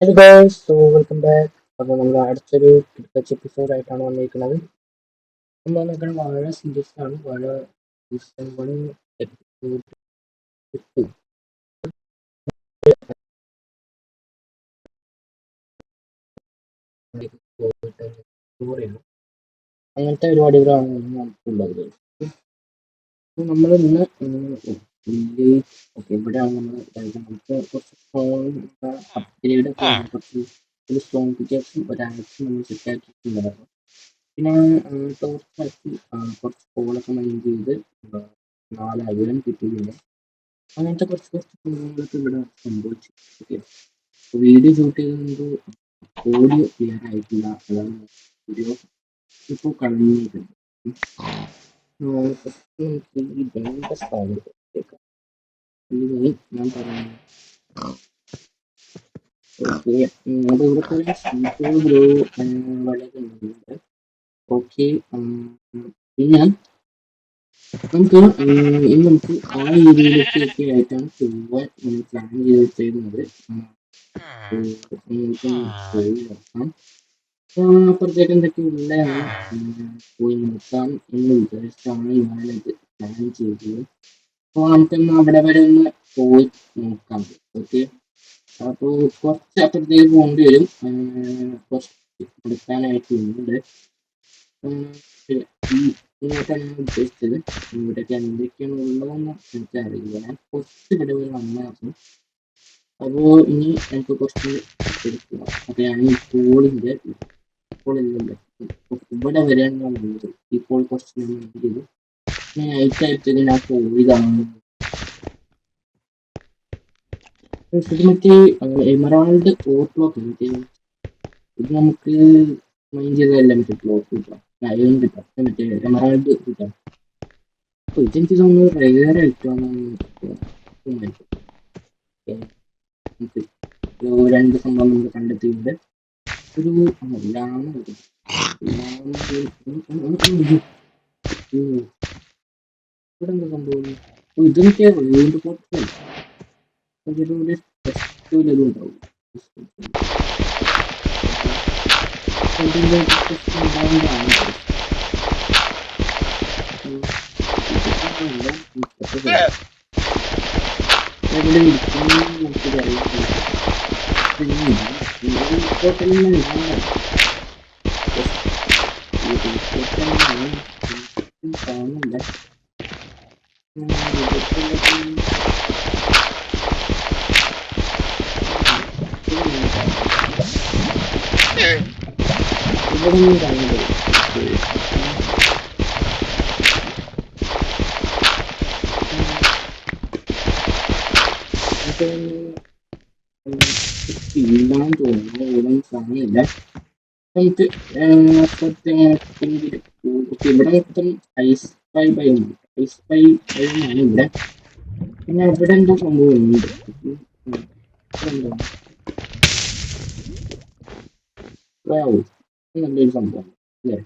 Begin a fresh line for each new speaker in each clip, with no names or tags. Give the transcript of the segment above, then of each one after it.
Hello guys, welcome back. അപ്പോൾ നമ്മൾ അടുത്തൊരു ടച്ച് എപ്പിസോഡ് ആയിട്ടാണ് വന്നിരിക്കുന്നത്. നമ്മൾ നോക്കണം വാഴ സീരീസ് ആണ്. വാഴ സീസൺ 1 എപ്പിസോഡ് 2 സ്റ്റോറിയാണ്. അങ്ങനത്തെ പരിപാടികളാണ് നമുക്കുള്ളത്. നമ്മൾ ഇന്ന് ഇവിടെയാണ് നമുക്ക് കുറച്ച് അപ്ഗ്രേഡ് കുറച്ച് ഒരു സ്ട്രോങ് പിക്കേഴ്സും ഒരാഴ്ച നമ്മൾ സെറ്റ് ആക്കിയിട്ടുണ്ടായിരുന്നു. പിന്നെ ടോർച്ചാക്കി കുറച്ച് കോളൊക്കെ മൈൻ ചെയ്ത് 4 അയലും കിട്ടിയിട്ടുണ്ട്. അങ്ങനത്തെ കുറച്ച് കുറച്ച് സംഭവങ്ങളൊക്കെ ഇവിടെ സംഭവിച്ചു. ഓക്കെ, വീഡിയോ ഷൂട്ട് ചെയ്യുന്നത് ഓഡിയോ ക്ലിയർ ആയിട്ടില്ല. അതാണ് വീഡിയോ ഇപ്പോൾ കഴിഞ്ഞിട്ടുണ്ട്. ഫസ്റ്റ് നമുക്ക് ഈ ബെൻ്റെ സൗണ്ട് കേൾക്കാം. അല്ലെങ്കിൽ ഞാൻ പറയുന്നത് ഓക്കെ. അത് ഇവിടെ കുറേ സീറ്റുകൾ ഗ്രോ വളരെ ഉണ്ട്. ഓക്കെ, പിന്നെ നമുക്ക് ഇനി നമുക്ക് ആ ഏരിയയിലേക്കൊക്കെ ആയിട്ടാണ് പോവാൻ പ്ലാൻ ചെയ്തിരുന്നത്. നമുക്ക് പോയി നോക്കാം. അപ്പുറത്തേക്ക് എന്തൊക്കെ ഉള്ളതാണ് പോയി നോക്കാം എന്ന് വിചാരിച്ചാണ് ഞാനിത് പ്ലാൻ ചെയ്തത്. അപ്പോൾ നമുക്കൊന്ന് അവിടെ വരെ ഒന്ന് പോയി നോക്കാം. ഓക്കെ, അപ്പോൾ കുറച്ച് അപ്പുറത്തേക്ക് പോകേണ്ടി വരും. കുറച്ച് എടുക്കാനായിട്ടുണ്ട്. ഇങ്ങോട്ടാണ് ഞാൻ ഉദ്ദേശിച്ചത്. ഇവിടെയൊക്കെ എന്തൊക്കെയാണ് ഉള്ളതെന്ന് എനിക്കറിയില്ല. ഞാൻ കുറച്ച് ഇവിടെ വരെ വന്നായിരുന്നു. അപ്പോൾ ഇനി എനിക്ക് കുറച്ച് എടുക്കുക. അപ്പോൾ ഞാൻ ഇപ്പോൾ ഇല്ലല്ലോ, ഇവിടെ വരെയാണ് ഞാൻ വന്നത്. ഇപ്പോൾ കുറച്ച് ഞാൻ ചെയ്തു. നൈറ്റ് ആയിട്ട് ഞാൻ പോയതാണ്. ഇത് മറ്റേ എമറാൾഡ് ഓർട്ട്ലോക്ക് മറ്റേ ഇത് നമുക്ക് മൈൻഡ് ചെയ്തതല്ല. മറ്റേ ക്ലോക്ക് കിട്ടാം, അയൺ കിട്ടാം, മറ്റേ എമറാൾഡ് കിട്ടാം. അപ്പോൾ ഇതെനിക്ക് തോന്നുന്നു റെയർ ആയിട്ടാണ്. നമുക്ക് രണ്ട് സംഭവം നമ്മൾ കണ്ടെത്തിയിട്ടുണ്ട്. ഒരു ലാമ ഇവിടെ എന്താ സംഭവം? ഇതൊക്കെ വീണ്ടും പോർട്ടൽ അതിലൂടെ ടെസ്റ്റിലും ഉണ്ടാവും. എവിടെ ഇരിക്കുന്നു നമുക്ക് അറിയില്ല. കാണുന്നില്ല. ഇവിടെ നിന്ന് കാണുന്നത് ഇല്ലാന്ന് തോന്നുന്നു. ഇവിടെ കാണുന്നില്ല. നമുക്ക് ഇവിടെ മൊത്തം ഐസ് പൈ ബൈമാണ്. ഐസ് പൈ ബൈമാണ് ഇവിടെ. പിന്നെ ഇവിടെ എന്തോ സംഭവം ഉണ്ട്. നല്ലൊരു സംഭവം അല്ലേ?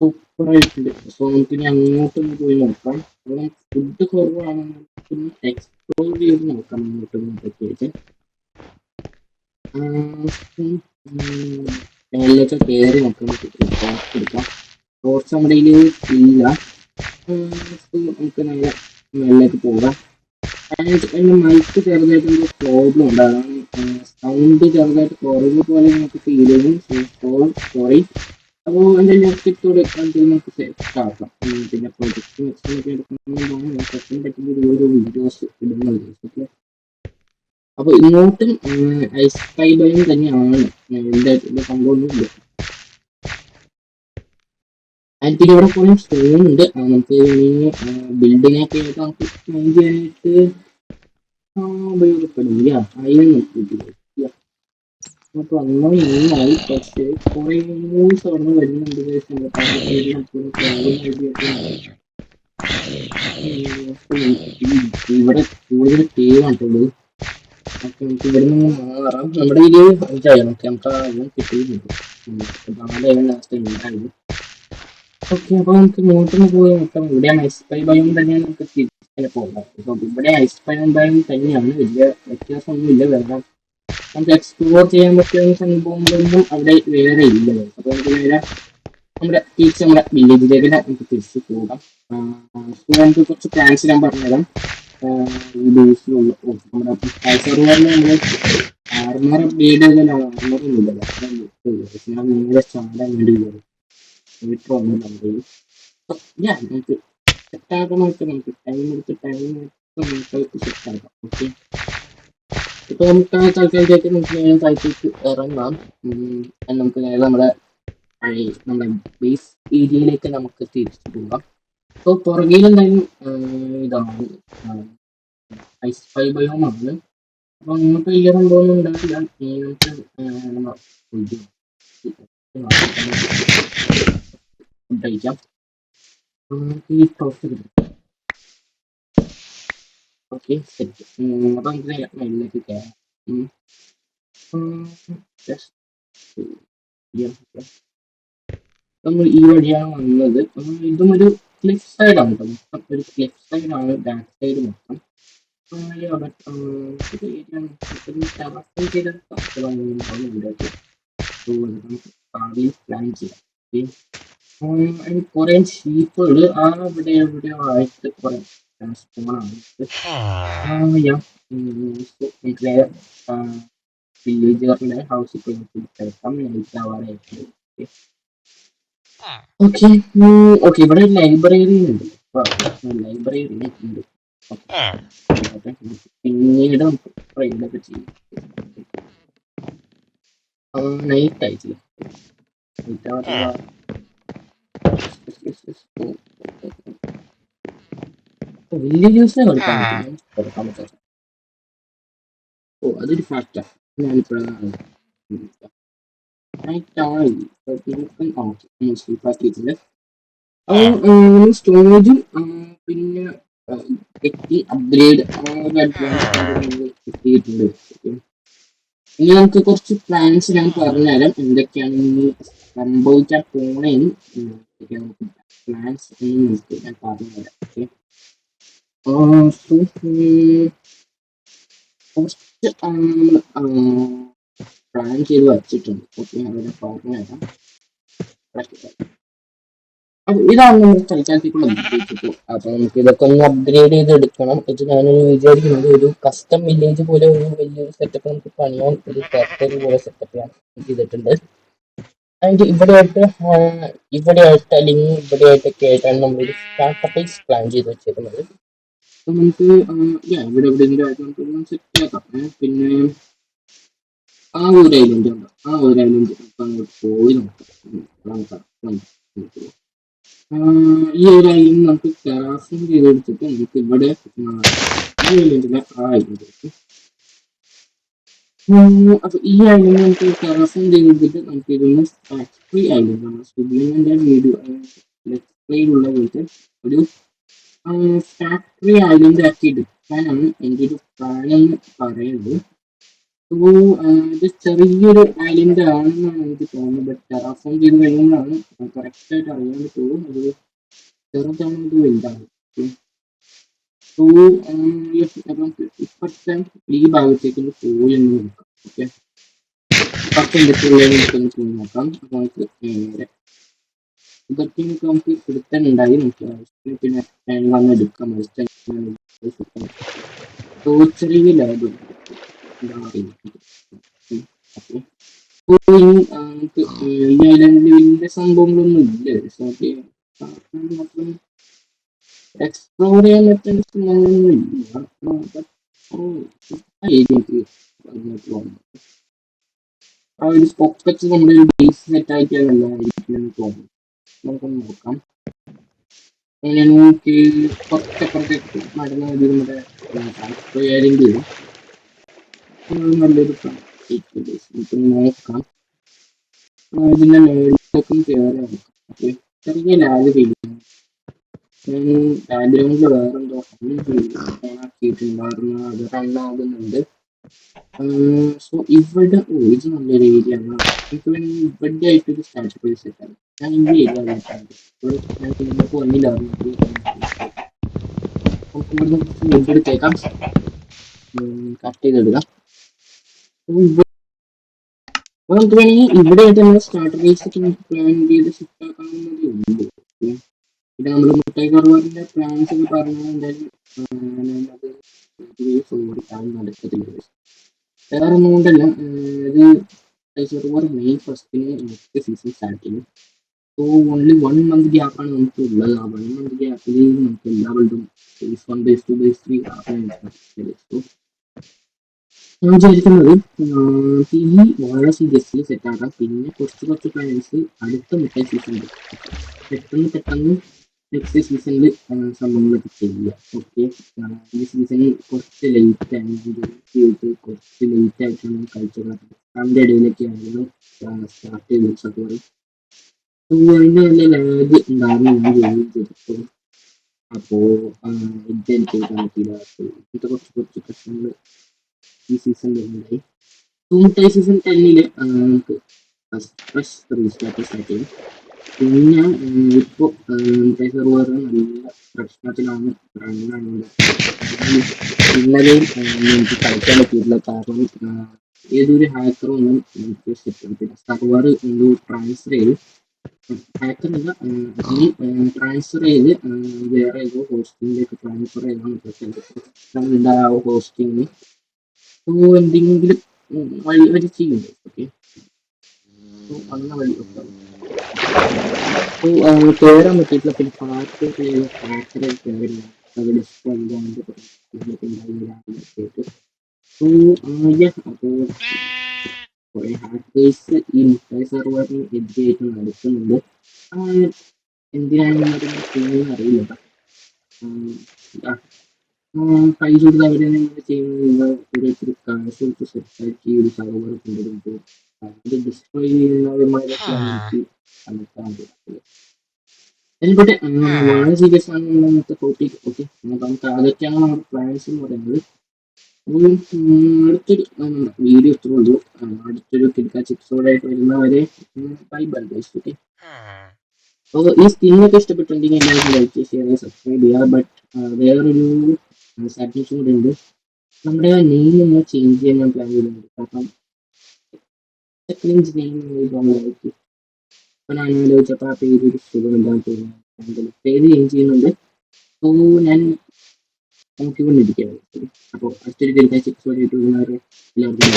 സൂപ്പറായിട്ടുണ്ട്. സോ നമുക്ക് ഇനി അങ്ങോട്ടൊന്ന് പോയി നോക്കാം. അവിടെ ഫുഡ് കുറവാണെന്ന് എക്സ്പ്ലോർ ചെയ്ത് നോക്കാം. അങ്ങോട്ടും ഇങ്ങോട്ടൊക്കെ ആയിട്ട് മേളിലേക്ക് കയറി നോക്കാം. ടോർച്ച് എടുക്കാം. ടോർച്ച് നമ്മുടെ കയ്യിൽ ഇല്ല. നമുക്ക് നല്ല മേളിലേക്ക് പോകാം. എൻ്റെ മൈക്ക് ചെറുതായിട്ട് എന്തോ പ്രോബ്ലം ഉണ്ട്. അതാണ് സൗണ്ട് ചെറുതായിട്ട് കുറവ് പോലെ നമുക്ക് ഫീൽ ചെയ്യും. സോറി. അപ്പോൾ എൻ്റെ നെറ്റ്ഫ്ലിക്സോട് നമുക്ക് സെറ്റ് ആക്കാം. പിന്നെ പ്രൊജക്ട് മെഷീനൊക്കെ എടുക്കുന്നതുകൊണ്ടാണ് ഞാൻ പെട്ടെന്ന് പെട്ടെന്ന് ഓരോ വീഡിയോസ് ഇടുന്നത്. ഓക്കെ, അപ്പോൾ ഇങ്ങോട്ടും ഐസ് സ്കൈ ബൈം തന്നെയാണ്. എന്താ സംഭവമൊന്നുമില്ല. ആൻഡ് പിന്നെ ഇവിടെ കുറേ സ്റ്റോൺ ഉണ്ട്. നമുക്ക് ബിൽഡിങ്ങൊക്കെ ആയിട്ട് നമുക്ക് മെയിൻ ചെയ്യാനായിട്ട് ഉപയോഗപ്പെടും. അതിനും നോക്കിയിട്ടില്ല. നമുക്ക് അങ്ങനെ നന്നായി. പക്ഷേ കുറേ മൂവീസ് അവിടെ വരുന്നുണ്ട്. ഇവിടെ കൂടുതൽ കേവാണുള്ളത്. ഓക്കെ, നമുക്ക് ഇവിടെ നിന്ന് മാറാം. നമ്മുടെ ഇതിൽ 5 നമുക്ക് അയൺ കിട്ടിയിട്ടുണ്ട്. 4 അയൺ ലാസ്റ്റ് ഉണ്ടായിരുന്നു. ഓക്കെ, അപ്പോൾ നമുക്ക് ഇങ്ങോട്ടൊന്ന് പോയി നോക്കാം. ഇവിടെയാണ് ഐസ് പൈ ബയം തന്നെയാണ് നമുക്ക് തിരിച്ചു പോകാം. ഇപ്പോൾ ഇവിടെ ഐസ് പൈ ബയം തന്നെയാണ്. വലിയ വ്യത്യാസമൊന്നുമില്ല. വെള്ളം നമുക്ക് എക്സ്പ്ലോർ ചെയ്യാൻ പറ്റുന്ന സംഭവങ്ങളൊന്നും അവിടെ വേറെ ഇല്ല. അപ്പൊ നമുക്ക് നേരെ നമ്മുടെ വില്ലേജിലേക്ക് നമുക്ക് തിരിച്ചു പോകാം. നമുക്ക് കുറച്ച് പ്ലാൻസ് ഞാൻ പറഞ്ഞുതരാം. ഈ ബേസിലുള്ള നമ്മുടെ സർവറിൽ നമ്മൾ ആർമർ അപ്ഗ്രേഡ് ചെയ്താൽ ആർമർ ഒന്നുമില്ല. ഞാൻ നേരെ ചാടാൻ വേണ്ടി വരും. മീറ്റർ ഒന്നും നമുക്ക് നമുക്ക് സെറ്റാക്കണമൊക്കെ നമുക്ക് ടൈം എടുത്ത് സെറ്റാക്കാം. ഓക്കെ, ഇപ്പൊ നമുക്ക് ആ തൽക്കാലത്തേക്ക് നമുക്ക് നേരെ താഴത്തേക്ക് ഇറങ്ങാം. നമുക്ക് നേരെ നമ്മുടെ ബേസ് ഏരിയയിലേക്ക് നമുക്ക് തിരിച്ചു പോകാം. അപ്പോൾ പുറകിൽ എന്തായാലും ഇതാണ് ഐസ് ഫൈ ബയോമാണ്. അപ്പൊ നിങ്ങൾക്ക് വലിയ സംഭവമൊന്നും ഉണ്ടാവില്ല. നമുക്ക് ഫുഡ് കഴിക്കാം. ഈ ടോസ് കിട്ടും. Okay, set. അപ്പൊ നമുക്ക് മെല്ലേക്ക് കയറാം. നമ്മൾ ഈ വഴിയാണ് വന്നത്. ഇതും ഒരു ക്ലിഫ് സൈഡാണ് കേട്ടോ. മൊത്തം ഒരു ക്ലിഫ് സൈഡാണ് ബാക്ക് സൈഡ് മൊത്തം. പ്ലാൻ ചെയ്യാം. കുറെ ഷീപ്പുകൾ അവിടെ എവിടെയോ ആയിട്ട് കുറെ സ്പോണാണ്. വില്ലേജറിന്റെ ഹൗസിൽ പോയി കിടക്കാം. നൈറ്റ് ആവാറായിട്ട്. ഓക്കെ ഓക്കെ, ഇവിടെ ലൈബ്രറി ഉണ്ട്. ലൈബ്രറി ഉണ്ട്. പിന്നീട് നമുക്ക് ട്രെയിനൊക്കെ ചെയ്യും. നൈറ്റ് ആയിട്ടില്ല. വലിയ ജ്യൂസിനെ കൊടുക്കാൻ പറ്റില്ല. ഓ, അതൊരു ഫാക്റ്റാണ്. ഞാനിപ്പോഴാണ് സ്ലീപ്പാക്കിയിട്ടുണ്ട്. സ്റ്റോറേജും പിന്നെ അപ്ഗ്രേഡ് കിട്ടിയിട്ടുണ്ട്. ഇനി നമുക്ക് കുറച്ച് പ്ലാൻസ് ഞാൻ പറഞ്ഞുതരാം എന്തൊക്കെയാണ് സംഭവിക്കാൻ പോണേന്ന്. നമുക്ക് പ്ലാൻസ് ഞാൻ പറഞ്ഞുതരാം. കുറച്ച് പ്ലാൻ ചെയ്ത് വച്ചിട്ടുണ്ട്. ഓക്കെ, അവിടെ പറഞ്ഞുതരാം. അപ്പൊ ഇതാണ് നമ്മുടെ തൽക്കാലത്തേക്കുള്ള വില്ലേജ്. അപ്പൊ നമുക്ക് ഇതൊക്കെ ഒന്ന് അപ്ഗ്രേഡ് ചെയ്ത് എടുക്കണം. ഇത് ഞാനൊരു വിചാരിക്കുന്നത് ഒരു കസ്റ്റം വില്ലേജ് പോലെ ഒരു വലിയൊരു സെറ്റപ്പ് നമുക്ക് പണിയാൻ ഒരു ഫാക്ടറി പോലെ സെറ്റപ്പ് ഞാൻ ചെയ്തിട്ടുണ്ട്. അതിന്റെ ഇവിടെയായിട്ട് അല്ലെങ്കിൽ ഇവിടെയായിട്ടൊക്കെ ആയിട്ടാണ് നമ്മളൊരു സ്റ്റാർട്ടപ്പൈസ് പ്ലാൻ ചെയ്ത് വെച്ചേക്കുന്നത്. അപ്പൊ നമുക്ക് ഇവിടെ എവിടെയെങ്കിലും ആയിട്ട് നമുക്ക് സെറ്റ് ആക്കാം. പിന്നെ ആ ഒരു ഐലൻഡ് ഉണ്ട്. ആ ഒരു ഐലൻഡ് അങ്ങോട്ട് പോയി നോക്കാം. ഈ ഒരു ഐലൻഡ് നമുക്ക് ക്രാഫ്റ്റിംഗ് ചെയ്തെടുത്തിട്ട് നമുക്ക് ഇവിടെ ഈ ഐലൻഡിലെ ആ ഐലൻഡ്. അപ്പൊ ഈ ഐലൻഡ് നമുക്ക് ക്രാഫ്റ്റിംഗ് ചെയ്തെടുത്തിട്ട് നമുക്ക് ഇതൊന്ന് ഫാക്ടറി ഐലൻഡ് ആണ്. സുബ്ലിമിന്റെ വീഡിയോ ലെറ്റ്സ്പ്ലേയിലുള്ള പോയിട്ട് ഒരു ഫാക്ടറി ഐലൻഡ് ആക്കി എടുക്കാനാണ് എൻ്റെ ഒരു പ്ലാൻ എന്ന് പറയുന്നത്. ഇത് ചെറിയൊരു ഐലൻഡ് ആണെന്നാണ് എനിക്ക് തോന്നുന്നത്. ബട്ട് ടെറാഫോം ചെയ്ത് കഴിയുമ്പോഴാണ് കറക്റ്റ് ആയിട്ട് അറിയാൻ പറ്റുള്ളൂ അത് ചെറുതാണ് ഇത് വലുതാണ്. ഇപ്പോഴത്തെ ഈ ഭാഗത്തേക്ക് പോയി എന്ന് നോക്കാം. ഓക്കെ, ഇപ്പൊക്കെ എന്തൊക്കെയുള്ളതെന്ന് പോയി നോക്കാം. നമുക്ക് നേരെ ഇതൊക്കെ നമുക്ക് എടുക്കാനുണ്ടായി. നമുക്ക് പിന്നെ വന്ന് എടുക്കാം. ചെറിയ ലാബ് നമുക്ക് ഈ ഐലൻഡിൽ വലിയ സംഭവങ്ങളൊന്നും ഇല്ല. എക്സ്പ്ലോർ ചെയ്യാൻ പറ്റുന്ന സംഭവങ്ങളൊന്നും ഇല്ല. ആ ഒരു സ്പോക്കറ്റ് നമ്മുടെ ഒരു ബേസ് സെറ്റ് ആക്കിയാലല്ല ആയിരിക്കുമെന്ന് തോന്നുന്നു. നമുക്കൊന്ന് നോക്കാം. നമുക്ക് കുറച്ചപ്പുറത്തേക്ക് നടന്ന നമ്മുടെ ഫാക്ടറി നല്ലൊരു നമുക്ക് നോക്കാം. ഇതിന്റെ മേളിലേക്കും കയറി നോക്കാം. ഓക്കെ, ചെറിയ ലാഗ് ചെയ്യുന്നു. ബാക്ക്ഗ്രൗണ്ടിൽ വേറെന്തോ ഓണാക്കിയിട്ടുണ്ടായിരുന്നു. അത് റണ്ണാകുന്നുണ്ട്. സോ ഇവിടെ ഇത് നല്ലൊരു ഏരിയ ആണ്. എനിക്ക് വേണമെങ്കിൽ ഇവിടെ ആയിട്ടൊരു സ്റ്റാർട്ട് പ്ലേസ് സെറ്റാണ്. ഞാൻ ഈ ഏരിയ ഞാൻ നിങ്ങൾക്ക് വന്നില്ലായിരുന്നു. ഇവിടുന്ന് എടുത്തേക്കാം. കട്ട് ചെയ്തെടുക്കാം. അപ്പൊ നമുക്ക് വേണമെങ്കിൽ ഇവിടെ തന്നെ സ്റ്റാർട്ടർ ബേസ് ഒക്കെ നമുക്ക് പ്ലാൻ ചെയ്ത് ഷിഫ്റ്റ് ആക്കാവുന്നതേ ഉള്ളൂ. ഓക്കെ. പിന്നെ നമ്മൾ മുട്ടായി കർവാറിന്റെ പ്ലാൻസ് ഒക്കെ പറഞ്ഞാൽ എന്തായാലും ഞാനത് നടക്കത്തില്ല. വേറെ ഒന്നും കൊണ്ടല്ല, ഇത് server May 1 next season start ചെയ്യും. സോ ഓൺലി 1 മന്ത് ഗ്യാപ്പാണ് നമുക്ക് ഉള്ളത്. ആ 1 മന്ത് ഗ്യാപ്പിൽ നമുക്ക് എല്ലാ വേൾഡും ബേസ് 1, ബേസ് 2, ബേസ് 3 ആക്കാൻ. സോ ഞാൻ വിചാരിക്കുന്നത് ഈ വാഴ സീരീസിൽ സെറ്റ് ആക്കാം. പിന്നെ കുറച്ച് കുറച്ച് പ്ലാൻസ് അടുത്ത മുട്ട സീസണിൽ പെട്ടെന്ന് നെക്സ്റ്റ് സീസണിൽ സംഭവങ്ങളൊക്കെ ചെയ്യുക. ഓക്കെ. ഈ സീസണിൽ കുറച്ച് ലേറ്റ് ആയിട്ട് കുറച്ച് ലേറ്റ് ആയിട്ടാണ് കളിച്ചത്. അതിൻ്റെ ഇടയിലൊക്കെ ആയിരുന്നു സ്റ്റാർട്ട് ചെയ്ത് സത്വർ. അതിൻ്റെ നല്ല ലാഗ് ഉണ്ടാകുന്ന ഞാൻ ജോലി ചെയ്തപ്പോൾ അപ്പോൾ ഇതെനിക്ക് എടുക്കാൻ പറ്റില്ല. ഇങ്ങനത്തെ കുറച്ച് കുറച്ച് പ്രശ്നങ്ങൾ ഈ സീസണിൽ ഉണ്ടായി. മുട്ടായി സീസൺ 10 നമുക്ക് ഫ്രഷ് റീസ്റ്റാർട്ട് സ്റ്റാർട്ട് ചെയ്യും. പിന്നെ ഇപ്പോൾ മുട്ടായി സെർവർ നല്ല പ്രശ്നത്തിലാണ്. ഇന്നലെയും എനിക്ക് കളിക്കാൻ പറ്റിയിട്ടില്ല. കാരണം ഏതൊരു ഹാക്കറൊന്നും എനിക്ക് സെറ്റ് സെർവർ എന്തോ ട്രാൻസ്ഫർ ചെയ്ത് ഹാക്കറല്ല ട്രാൻസ്ഫർ ചെയ്ത് വേറെ ഏതോ ഹോസ്റ്റിംഗിലേക്ക് ട്രാൻസ്ഫർ ചെയ്താണ് ആ ഹോസ്റ്റിംഗ്. സോ എന്തെങ്കിലും വഴി അവർ ചെയ്യുന്നുണ്ട്. ഓക്കെ. സോ അങ്ങനെ വഴി സോ കയറാൻ പറ്റിയിട്ടില്ല. പിന്നെ പാർട്ട് ഹാക്കറെ കയറില്ല. അത് ഡിസ്പ്ലേ അപ്പോൾ കുറെ ഹാക്കേഴ്സ് ഈ മുട്ടായി സെർവറിന് എതിരായിട്ട് നടക്കുന്നുണ്ട്. എന്തിനാണ് ചെയ്യുന്നത് അറിയില്ല. പൈസ കൊടുത്ത് അവരെന്നെ ചെയ്യുന്നത് ഓരോരുത്തർ കാശ് കൊടുത്ത് സെറ്റാക്കി ഒരു സെർവർ കൊണ്ടുവരുമ്പോൾ അത് ഡിസ്ട്രോയ് ചെയ്യുന്നവന്മാരൊക്കെയാണ് എനിക്ക് കണ്ടെത്താൻ പറ്റുന്നത്. എനിക്കട്ടെ വളരെ സീരിയസ് ആണ് ഇന്നത്തെ ടോപ്പിക്. ഓക്കെ. നമുക്ക് അതൊക്കെയാണ് നമ്മുടെ പ്ലാൻസ് എന്ന് പറയുന്നത്. അടുത്തൊരു വീഡിയോ ഇത്രേ ഉള്ളൂ. അടുത്തൊരു കിടക്കാച്ചി എപ്പിസോഡായിട്ട് വരുന്നവരെ ബൈ ബൈ ഗൈസ്. ഓക്കെ. അപ്പോൾ ഈ സ്കിന്നൊക്കെ ഇഷ്ടപ്പെട്ടിട്ടുണ്ടെങ്കിൽ എല്ലാവരും ലൈക്ക് ഷെയർ സബ്സ്ക്രൈബ് ചെയ്യുക. ബട്ട് വേറൊരു സാറ്റിസ്ഫാക്ഷൻ കൂടെ ഉണ്ട്. നമ്മുടെ നെയിം ഒന്ന് ചേഞ്ച് ചെയ്യാൻ ഞാൻ പ്ലാൻ ചെയ്യുന്നുണ്ട്. കാരണം സെക്കൻഡ് നെയിം ഇതായിരിക്കും. അപ്പോൾ ഞാൻ ആലോചിച്ചപ്പോൾ ആ പേര് ഒരു സുഖമില്ലാന്ന് തോന്നുന്നു. പേര് ചേഞ്ച് ചെയ്യുന്നുണ്ട്. സോ ഞാൻ നോക്കിക്കൊണ്ടിരിക്കുകയാണ്. അപ്പോൾ അടുത്തൊരു കിടക്കാച്ചി എപ്പിസോഡായിട്ട് വരുന്നവരെ എല്ലാവർക്കും